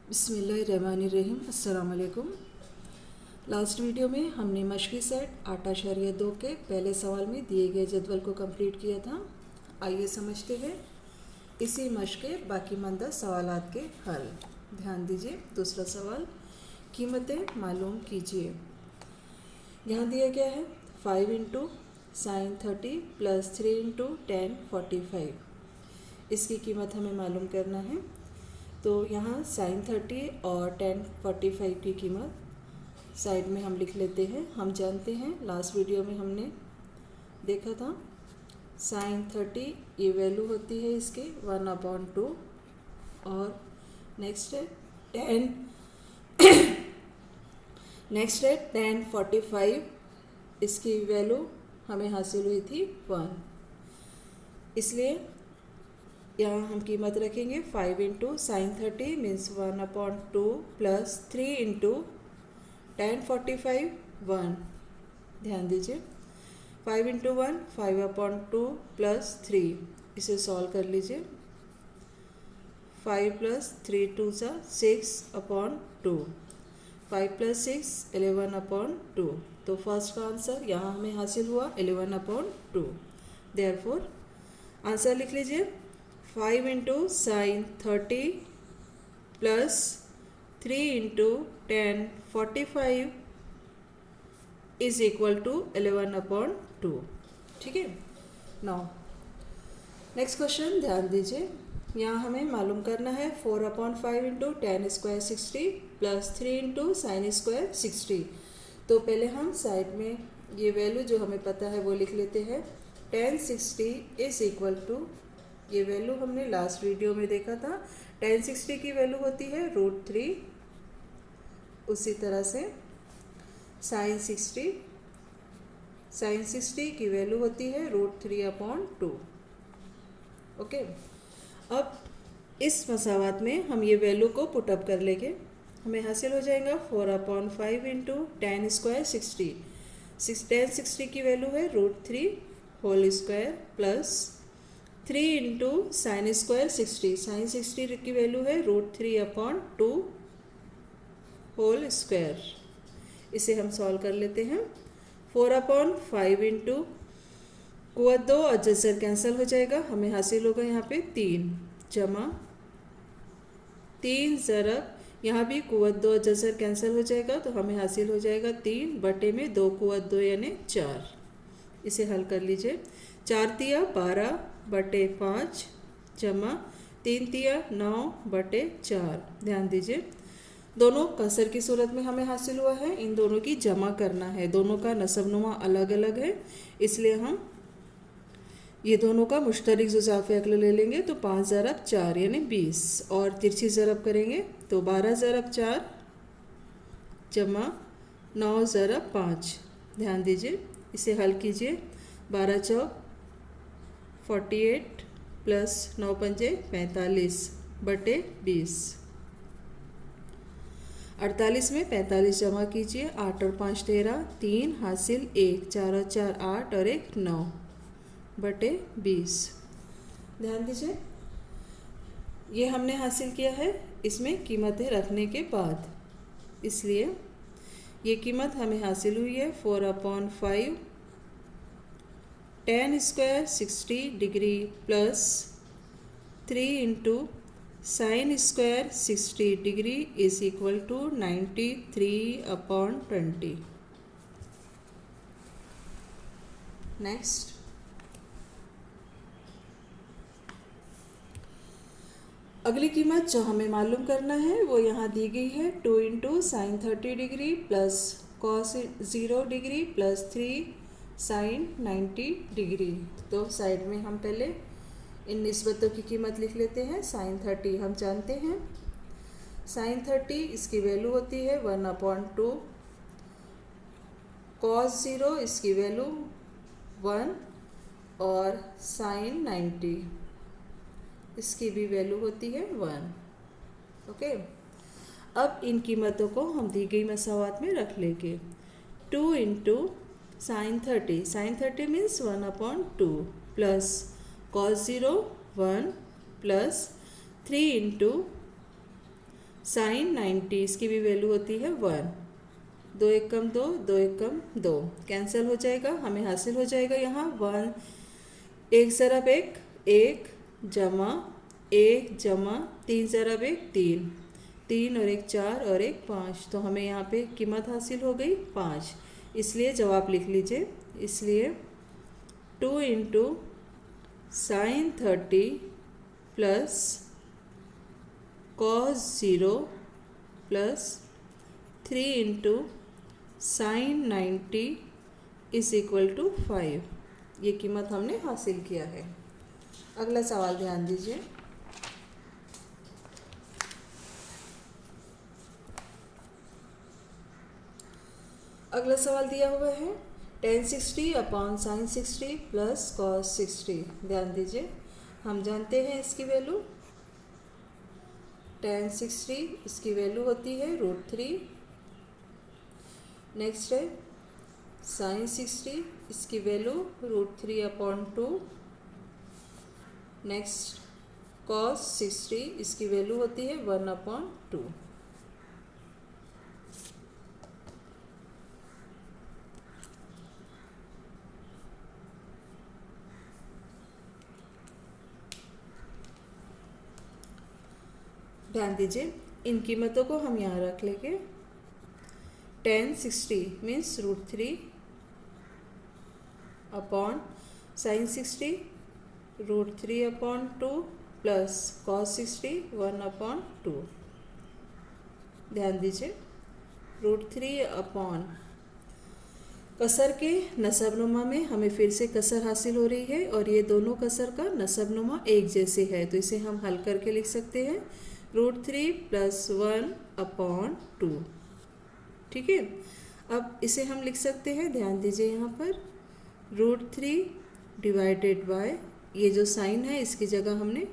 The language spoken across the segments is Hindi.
बिस्मिल्लाहिर्रहमानिर्रहीम। अस्सलाम वालेकुम। लास्ट वीडियो में हमने मशक़ी सेट 8.2 के पहले सवाल में दिए गए जदवल को कंप्लीट किया था। आइए समझते हैं इसी मशक़ के बाकी मानदा सवालात के हल। ध्यान दीजिए। दूसरा सवाल, कीमतें मालूम कीजिए। यहाँ दिया गया है 5 into sine 30 plus 3 into tan 45। इसकी कीमत हमें मालूम करना है। तो यहाँ साइन 30 और टेन 45 की कीमत साइड में हम लिख लेते हैं। हम जानते हैं लास्ट वीडियो में हमने देखा था साइन 30 ये वैल्यू होती है इसके 1/2 और नेक्स्ट है टेन 45 इसकी वैल्यू हमें हासिल हुई थी 1। इसलिए यहाँ हम कीमत रखेंगे 5 into sine 30 means 1/2 plus 3 into tan 45 1। ध्यान दीजिए 5 इंटू 1 5/2 प्लस 3। इसे सॉल्व कर लीजिए। 5 प्लस 3 2 6/2। 5 प्लस 6 11/2। तो फर्स्ट का आंसर यहाँ हमें हासिल हुआ 11/2। देयरफॉर आंसर लिख लीजिए 5 into sine 30 plus 3 into tan 45 is equal to 11/2। ठीक है। नाउ नेक्स्ट क्वेश्चन ध्यान दीजिए। यहाँ हमें मालूम करना है 4/5 into ten square 60 plus 3 into sine square 60। तो पहले हम साइड में ये वैल्यू जो हमें पता है वो लिख लेते हैं। टेन 60 इज इक्वल टू, ये वैल्यू हमने लास्ट वीडियो में देखा था, टेन 60 की वैल्यू होती है √3। उसी तरह से साइन 60 की वैल्यू होती है √3/2। ओके। अब इस मसावत में हम ये वैल्यू को पुटअप कर लेंगे। हमें हासिल हो जाएगा 4/5 इंटू टेन स्क्वायर 60। टेन 60 की वैल्यू है √3 whole square plus 3 into sine square 60। Sine 60 की वैल्यू है √3/2 होल स्क्वायर। इसे हम सॉल्व कर लेते हैं। 4/5 इंटू कुव्वत 2 और जज़र कैंसिल हो जाएगा। हमें हासिल होगा यहाँ पे 3 जमा 3 ज़रब, यहाँ भी कुव्वत 2 और जज़र कैंसिल हो जाएगा तो हमें हासिल हो जाएगा 3 बटे में 2 कुव्वत 2 यानी 4। इसे हल कर लीजिए। 4 तिया 12 बटे 5 जमा 3 तिया 9 बटे 4। ध्यान दीजिए दोनों कसर की सूरत में हमें हासिल हुआ है। इन दोनों की जमा करना है। दोनों का नसबनुमा अलग अलग है, इसलिए हम ये दोनों का मुश्तरक जुज़ाफ़े अक्ल ले लेंगे। तो 5 ज़रब 4 यानी 20 और तिरछी ज़रब करेंगे तो 12 ज़रब 4 जमा 9 ज़रब 5। ध्यान दीजिए इसे हल कीजिए। 12 चौक 48 प्लस 9 पंजे 45 बटे 20। 48 में 45 जमा कीजिए। 8 और 5 13, 3 हासिल 1, 4 और 4 8 और 1 9 बटे 20। ध्यान दीजिए ये हमने हासिल किया है इसमें कीमतें रखने के बाद, इसलिए ये कीमत हमें हासिल हुई है 4/5 tan square 60 degree plus 3 into sine square 60 degree is equal to 93/20। Next अगली कीमत जो हमें मालूम करना है वो यहाँ दी गई है 2 into sine 30 degree plus cos 0 degree plus 3 sine 90 degree. तो साइड में हम पहले इन निस्बतों की कीमत लिख लेते हैं। साइन 30 हम जानते हैं साइन 30 इसकी वैल्यू होती है 1/2। कॉस 0 इसकी वैल्यू 1 और साइन 90 इसकी भी वैल्यू होती है 1। ओके। अब इन कीमतों को हम दी गई मसावत में रख लेंगे। 2 into sine 30 means 1/2 plus cos 0 1 plus 3 into sine 90 इसकी भी वैल्यू होती है 1। 2 एक कम 2, 2 एक कम 2, कैंसिल हो जाएगा, हमें हासिल हो जाएगा यहाँ 1 1 ज़रब 1 1 जमा 1 जमा 3 ज़रब 1 3 3 और 1 4 और 1 5, तो हमें यहाँ पे कीमत हासिल हो गई 5। इसलिए जवाब लिख लीजिए, इसलिए 2 into sine 30 plus cos 0 plus 3 into sine 90 is equal to 5। ये कीमत हमने हासिल किया है। अगला सवाल ध्यान दीजिए। अगला सवाल दिया हुआ है tan 60 upon sine 60 plus cos 60। ध्यान दीजिए, हम जानते हैं इसकी वैल्यू tan 60 इसकी वैल्यू होती है √3। नेक्स्ट है साइन 60 इसकी वैल्यू √3/2। नेक्स्ट कॉस 60 इसकी वैल्यू होती है 1/2। ध्यान दीजिए, इन कीमतों को हम यहाँ रख लेंगे। tan 60 means √3 upon sine 60 √3/2 plus cos 60 1/2। ध्यान दीजिए, √3 अपॉन कसर के नसबनुमा में हमें फिर से कसर हासिल हो रही है और ये दोनों कसर का नसबनुमा एक जैसे है, तो इसे हम हल करके लिख सकते हैं √3 + 1/2। ठीक है, अब इसे हम लिख सकते हैं, ध्यान दीजिए यहाँ पर √3 डिवाइडेड बाय ये जो साइन है इसकी जगह हमने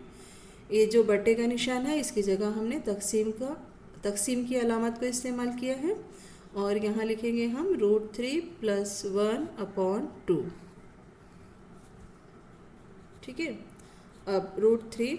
ये जो बटे का निशान है इसकी जगह हमने तकसीम की अलामत को इस्तेमाल किया है और यहाँ लिखेंगे हम √3 + 1/2। ठीक है, अब √3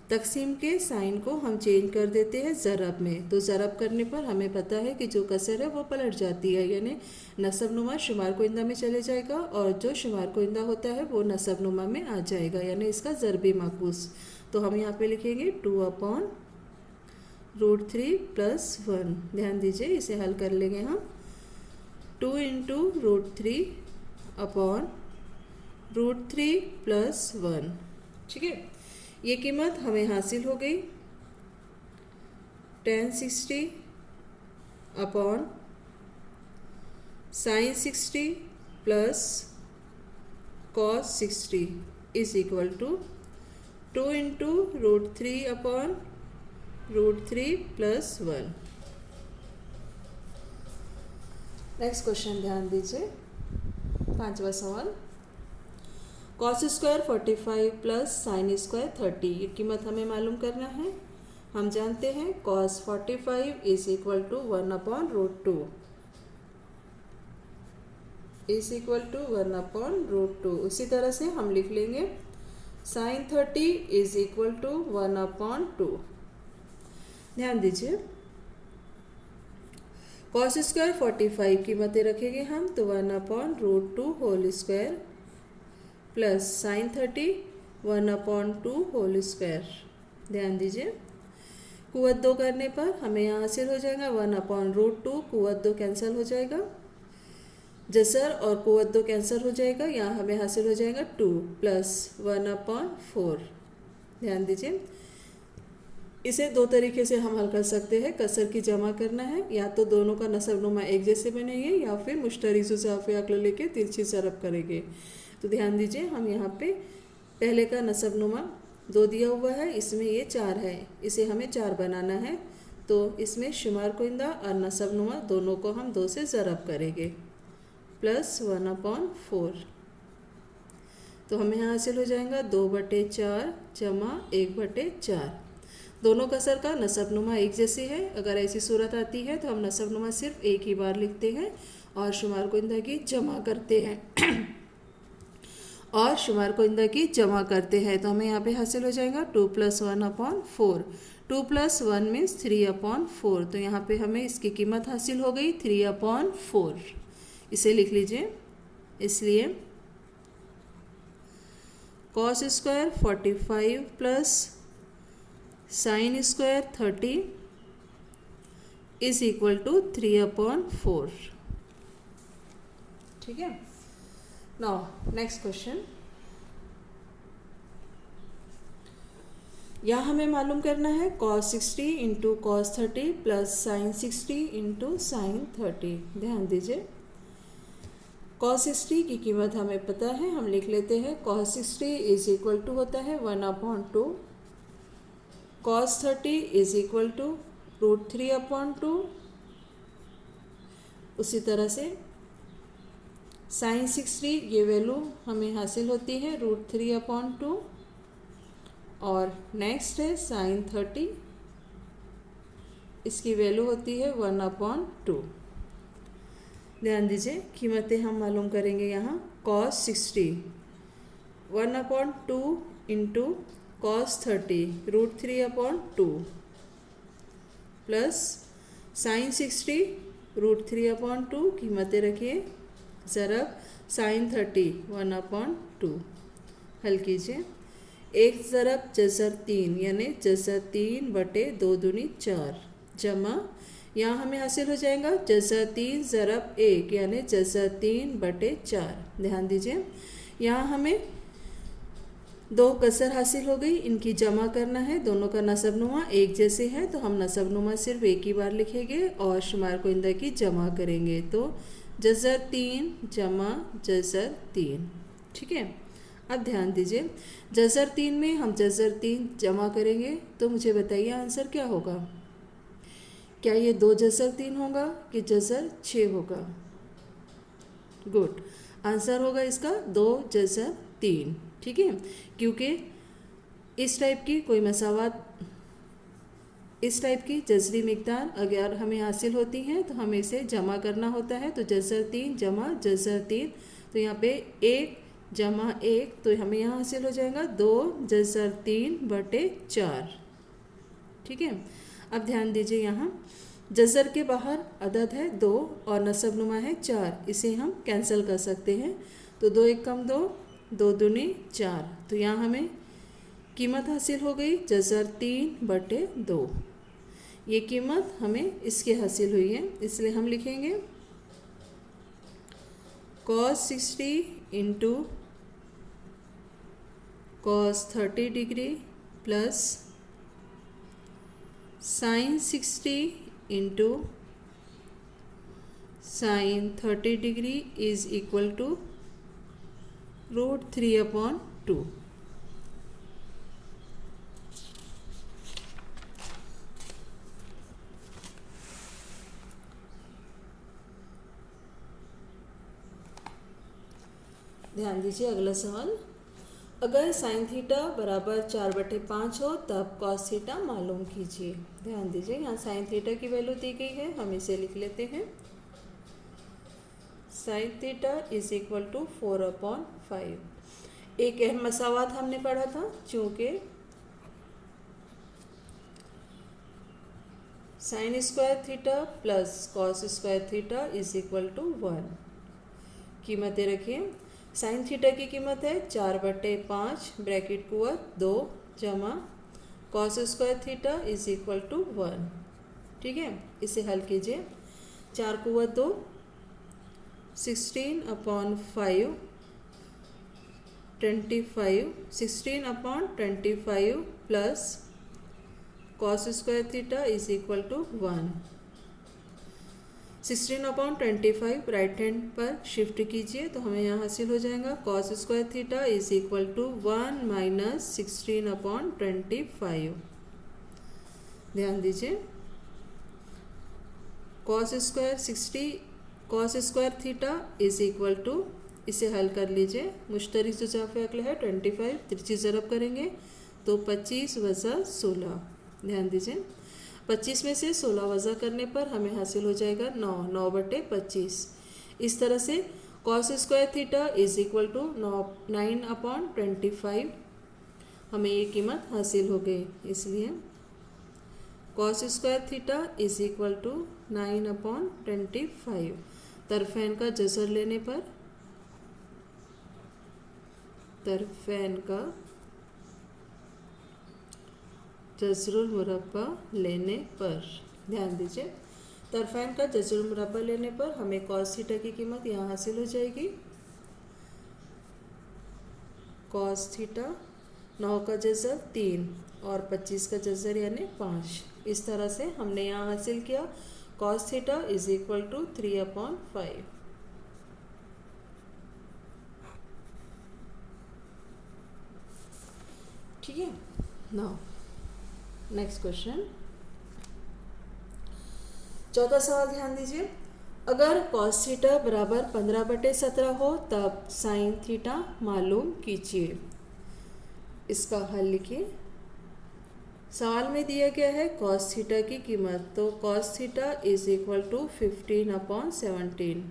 तकसीम के साइन को हम चेंज कर देते हैं ज़रब में, तो ज़रब करने पर हमें पता है कि जो कसर है वो पलट जाती है, यानी नसबनुमा शुमार कुइंदा में चले जाएगा और जो शुमार कुइंदा होता है वो नसबनुमा में आ जाएगा, यानी इसका ज़रबी माकूस। तो हम यहाँ पे लिखेंगे 2/√3 + 1। ध्यान दीजिए, इसे हल कर लेंगे हम 2 इंटू √3 अपॉन √3 + 1। ठीक है, ये कीमत हमें हासिल हो गई tan 60 upon sine 60 plus cos 60 is equal to 2 into √3 upon √3 + 1। Next question ध्यान दीजिए, 5वां सवाल। Cos square 45 plus sine square 30, ये कीमत हमें मालूम करना है। हम जानते हैं cos 45 is equal to 1/√2 is equal to 1/√2। उसी तरह से हम लिख लेंगे साइन 30 इज इक्वल टू 1/2। ध्यान दीजिए, कॉस स्क्वायर 45 कीमतें रखेंगे हम, तो 1/√2 whole square plus sine 30 1/2 whole square. ध्यान दीजिए, कुव्वत 2 करने पर हमें यहाँ हासिल हो जाएगा 1/√2, कुव्वत 2 कैंसिल हो जाएगा, जसर और कुव्वत 2 कैंसिल हो जाएगा, यहाँ हमें हासिल हो जाएगा 2 प्लस 1/4। ध्यान दीजिए, इसे दो तरीके से हम हल कर सकते हैं। कसर की जमा करना है, या तो दोनों का नसबनुमा एक जैसे बनेंगे या फिर मुश्तरी जुज़ाफ़े अक्ल लेके तिरछी ज़रब करेंगे। तो ध्यान दीजिए, हम यहाँ पे पहले का नसबनुमा 2 दिया हुआ है, इसमें ये 4 है, इसे हमें 4 बनाना है, तो इसमें शुमार कुइंदा और नसबनुमा दोनों को हम 2 से ज़रब करेंगे प्लस 1/4। तो हमें यहाँ हासिल हो जाएगा 2/4 जमा 1/4। दोनों कसर का नसबनुमा एक जैसी है, अगर ऐसी सूरत आती है तो हम नसबनुमा सिर्फ एक ही बार लिखते हैं और शुमार कुइंदा की जमा करते हैं तो हमें यहाँ पे हासिल हो जाएगा 2 + 1/4। 2 + 1 मीन्स 3/4, तो यहाँ पे हमें इसकी कीमत हासिल हो गई 3/4। इसे लिख लीजिए। इसलिए cos square 45 plus sin square 30 is equal to 3/4। ठीक है। Now next question. यहाँ हमें मालूम करना है cos 60 into cos 30 plus sin 60 into sin 30। ध्यान दीजिए, cos 60 की कीमत हमें पता है, हम लिख लेते हैं cos 60 इज इक्वल टू होता है 1/2, cos 30 इज इक्वल टू √3/2। उसी तरह से sin 60 ये वैल्यू हमें हासिल होती है √3/2। और नेक्स्ट है sin 30, इसकी वैल्यू होती है 1/2। ध्यान दीजिए, कीमतें हम मालूम करेंगे यहाँ। cos 60 1/2 into cos 30 √3/2 plus sin 60 √3/2, कीमतें रखिए, ज़रब sin 30 1/2। हल कीजिए। एक ज़रब जज़र 3 यानी जज़र 3/2 दूनी 4 जमा, यहाँ हमें हासिल हो जाएगा जज़र 3 ज़रब 1 यानी जज़र 3/4। ध्यान दीजिए, यहाँ हमें 2 कसर हासिल हो गई, इनकी जमा करना है। दोनों का नसबनुमा एक जैसे है, तो हम नसबनुमा सिर्फ एक ही बार लिखेंगे और शुमार कोइंदा की जमा करेंगे। तो जज़र 3 जमा जज़र 3। ठीक है। अब ध्यान दीजिए, जज़र 3 में हम जज़र 3 जमा करेंगे, तो मुझे बताइए आंसर क्या होगा। क्या ये 2 जज़र 3 होगा कि जज़र 6 होगा? गुड, आंसर होगा इसका 2 जज़र 3। ठीक है, क्योंकि इस टाइप की कोई मसावात, इस टाइप की जज़री मिक़दार अगर हमें हासिल होती हैं तो हमें इसे जमा करना होता है। तो जज़र 3 जमा जज़र 3, तो यहाँ पे 1 जमा 1, तो हमें यहाँ हासिल हो जाएगा 2 जज़र 3/4। ठीक है। अब ध्यान दीजिए, यहाँ जज़र के बाहर अदद है 2 और नसबनुमा है 4, इसे हम कैंसिल कर सकते हैं। तो 2 1 कम 2, 2 दूनी 4, तो यहाँ हमें कीमत हासिल हो गई जज़र 3/2। ये कीमत हमें इसकी हासिल हुई है, इसलिए हम लिखेंगे cos 60 into cos 30 degree plus sin 60 into sin 30 degree is equal to √3/2। ध्यान दीजिए, अगला सवाल। अगर साइन थीटा बराबर 4/5 हो तब कॉस थीटा मालूम कीजिए। ध्यान दीजिए, यहाँ साइन थीटा की वैल्यू दी गई है, हम इसे लिख लेते हैं। Sine theta is equal to 4/5। एक अहम मसावात हमने पढ़ा था, चूँकि sine square theta plus cos square theta is equal to 1। कीमतें रखिए। साइन थीटा की कीमत है 4/5 ब्रैकेट कुवत 2 जमा cos square theta is equal to 1। ठीक है, इसे हल कीजिए। 4 कुवत 2 16/5 25 16/25 plus cos square theta is equal to 1। 16/25 right hand पर शिफ्ट कीजिए, तो हमें यहाँ हासिल हो जाएगा cos square theta is equal to 1 minus 16/25। ध्यान दीजिए, cos square theta is equal to, इसे हल कर लीजिए। मुश्तरक जुज़ाफ़े अक्ल है 25, तिरछी ज़रब करेंगे तो 25 वज़ा 16। ध्यान दीजिए, 25 में से 16 वज़ा करने पर हमें हासिल हो जाएगा 9, 9/25। इस तरह से cos square theta is equal to 9/25 हमें ये कीमत हासिल हो गई। इसलिए cos square theta is equal to 9/25। तरफेन का जसर लेने पर, तरफेन का जसरुल मुरब्बा लेने पर, ध्यान दीजिए, तरफेन का जसरुल मुरब्बा लेने पर हमें कॉस थीटा की कीमत यहाँ हासिल हो जाएगी। कॉस थीटा 9 का जज़र 3 और 25 का जज़र यानी 5। इस तरह से हमने यहाँ हासिल किया cos theta is equal to 3/5। ठीक है। नाउ नेक्स्ट क्वेश्चन, चौथा सवाल ध्यान दीजिए। अगर कॉस थीटा बराबर 15/17 हो तब साइन थीटा मालूम कीजिए। इसका हल लिखिए। सवाल में दिया गया है कॉस थीटा की कीमत, तो cos theta is equal to 15/17।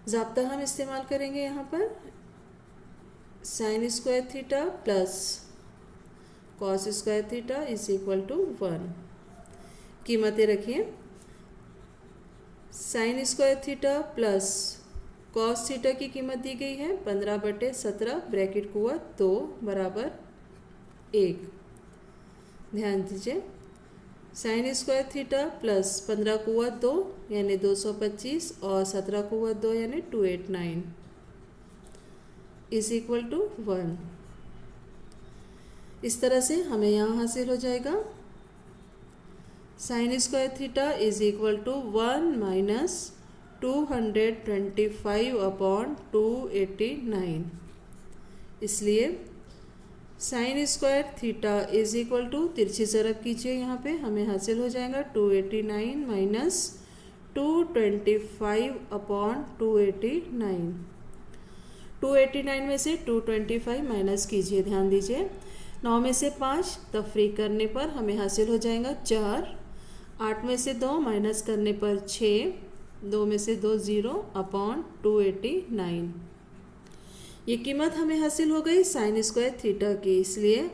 ज़ाब्ता हम इस्तेमाल करेंगे यहाँ पर, sine square theta plus cos square theta is equal to 1। कीमतें रखिए, sine square theta plus cos theta की कीमत दी गई है 15/17 ब्रैकेट कुवत 2 बराबर 1। ध्यान दीजिए, साइन स्क्वायर थीटा प्लस 15 कुवत 2 यानी 225 और 17 कुवत 2 यानी 289 इज इक्वल टू 1। इस तरह से हमें यहाँ हासिल हो जाएगा sine square theta is equal to 1 minus 225/289। इसलिए sine square theta is equal to, तिरछी ज़रब कीजिए, यहाँ पे हमें हासिल हो जाएगा 289 माइनस 225/289। 289 में से 225 माइनस कीजिए। ध्यान दीजिए, 9 में से 5 तफरीक करने पर हमें हासिल हो जाएगा 4। 8 में से 2 माइनस करने पर 6, 2 में से 2 0/289। ये कीमत हमें हासिल हो गई साइन स्क्वायर थीटा की। इसलिए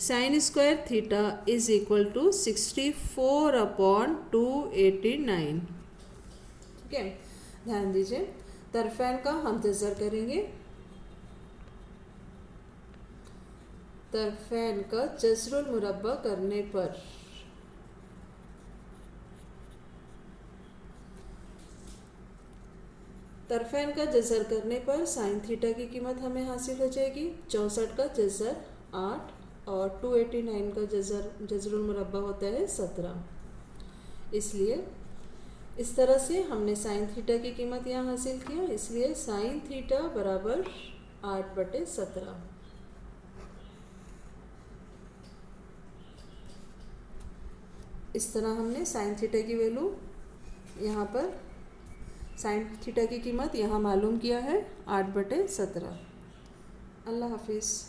sine square theta is equal to 64/289। ठीक है। ध्यान दीजिए, तरफेन का हम जज़र करेंगे। तरफेन का जज़रुल मुरब्बा करने पर तरफेन का जज़र करने पर साइन थीटा की कीमत हमें हासिल हो जाएगी 64 का जज़र 8 और 289 का जज़रुल मुरब्बा होता है 17। इसलिए इस तरह से हमने साइन थीटा की कीमत यहाँ हासिल किया। इसलिए साइन थीटा बराबर 8/17। इस तरह हमने साइन थीटा की वैल्यू यहाँ पर, साइन थीटा की कीमत यहाँ मालूम किया है 8/17। अल्लाह हाफिज़।